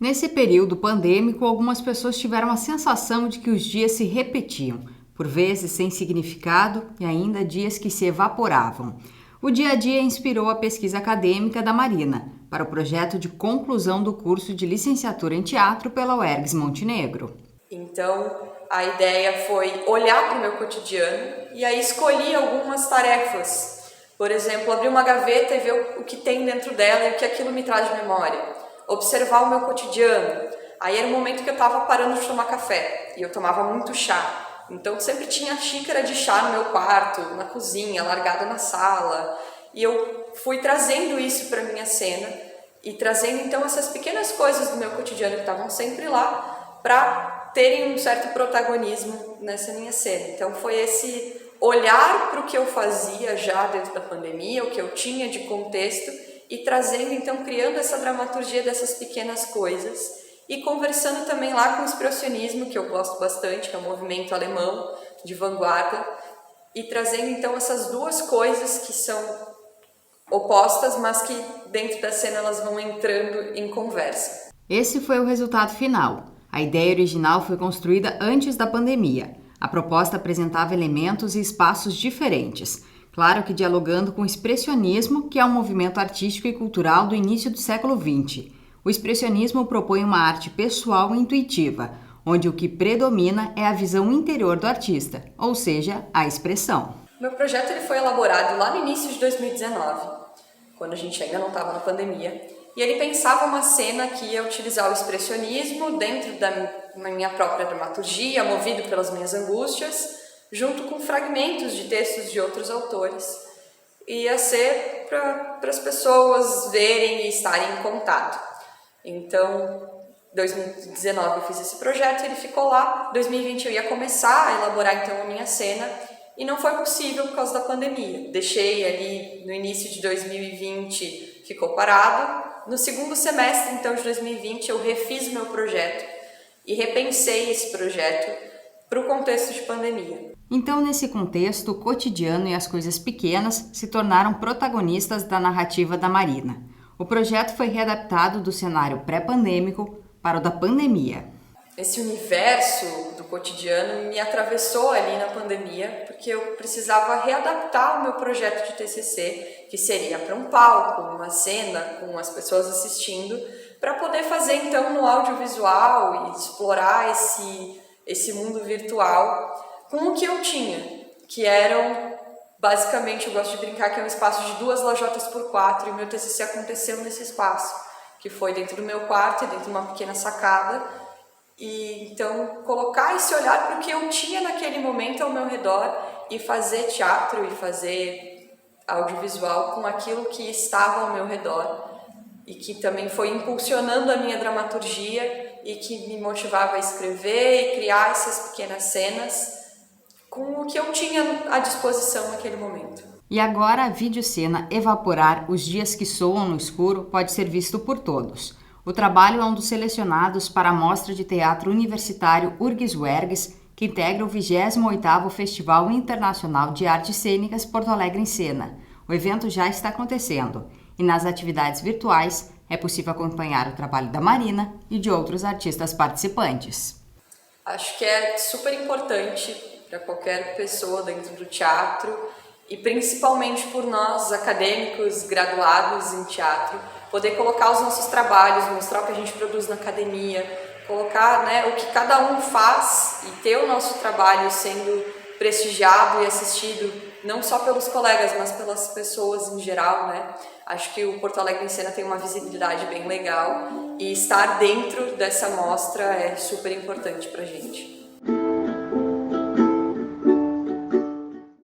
Nesse período pandêmico, algumas pessoas tiveram a sensação de que os dias se repetiam, por vezes sem significado e ainda dias que se evaporavam. O dia a dia inspirou a pesquisa acadêmica da Marina para o projeto de conclusão do curso de licenciatura em teatro pela UERGS Montenegro. Então, a ideia foi olhar para o meu cotidiano e aí escolhi algumas tarefas. Por exemplo, abrir uma gaveta e ver o que tem dentro dela e o que aquilo me traz de memória. Observar o meu cotidiano. Aí era o momento que eu estava parando de tomar café e eu tomava muito chá. Então sempre tinha xícara de chá no meu quarto, na cozinha, largada na sala. E eu fui trazendo isso para minha cena e trazendo então essas pequenas coisas do meu cotidiano que estavam sempre lá para terem um certo protagonismo nessa minha cena. Então foi esse olhar para o que eu fazia já dentro da pandemia, o que eu tinha de contexto e trazendo, então, criando essa dramaturgia dessas pequenas coisas e conversando também lá com o expressionismo, que eu gosto bastante, que é um movimento alemão de vanguarda, e trazendo, então, essas duas coisas que são opostas, mas que dentro da cena elas vão entrando em conversa. Esse foi o resultado final. A ideia original foi construída antes da pandemia. A proposta apresentava elementos e espaços diferentes. Claro que dialogando com o expressionismo, que é um movimento artístico e cultural do início do século XX. O expressionismo propõe uma arte pessoal e intuitiva, onde o que predomina é a visão interior do artista, ou seja, a expressão. Meu projeto ele foi elaborado lá no início de 2019, quando a gente ainda não estava na pandemia, e ele pensava uma cena que ia utilizar o expressionismo dentro da minha própria dramaturgia, movido pelas minhas angústias, junto com fragmentos de textos de outros autores. Ia ser para as pessoas verem e estarem em contato. Então, 2019 eu fiz esse projeto, ele ficou lá. 2020 eu ia começar a elaborar então a minha cena e não foi possível por causa da pandemia. Deixei ali no início de 2020, ficou parado. No segundo semestre então de 2020 eu refiz o meu projeto e repensei esse projeto para o contexto de pandemia. Então, nesse contexto, o cotidiano e as coisas pequenas se tornaram protagonistas da narrativa da Marina. O projeto foi readaptado do cenário pré-pandêmico para o da pandemia. Esse universo do cotidiano me atravessou ali na pandemia, porque eu precisava readaptar o meu projeto de TCC, que seria para um palco, uma cena, com as pessoas assistindo, para poder fazer então no audiovisual e explorar esse mundo virtual com o que eu tinha, que eram, basicamente, eu gosto de brincar que é um espaço de 2 lajotas por 4 e meu TCC aconteceu nesse espaço, que foi dentro do meu quarto e dentro de uma pequena sacada, e então colocar esse olhar para o que eu tinha naquele momento ao meu redor e fazer teatro e fazer audiovisual com aquilo que estava ao meu redor e que também foi impulsionando a minha dramaturgia e que me motivava a escrever e criar essas pequenas cenas com o que eu tinha à disposição naquele momento. E agora a videocena Evaporar, os dias que soam no escuro pode ser visto por todos. O trabalho é um dos selecionados para a Mostra de Teatro Universitário URGS-UERGS, que integra o 28º Festival Internacional de Artes Cênicas Porto Alegre em Cena. O evento já está acontecendo e nas atividades virtuais é possível acompanhar o trabalho da Marina e de outros artistas participantes. Acho que é super importante para qualquer pessoa dentro do teatro e principalmente por nós, acadêmicos, graduados em teatro, poder colocar os nossos trabalhos, mostrar o que a gente produz na academia, colocar, né, o que cada um faz e ter o nosso trabalho sendo prestigiado e assistido não só pelos colegas, mas pelas pessoas em geral, né? Acho que o Porto Alegre em Cena tem uma visibilidade bem legal e estar dentro dessa mostra é super importante pra gente.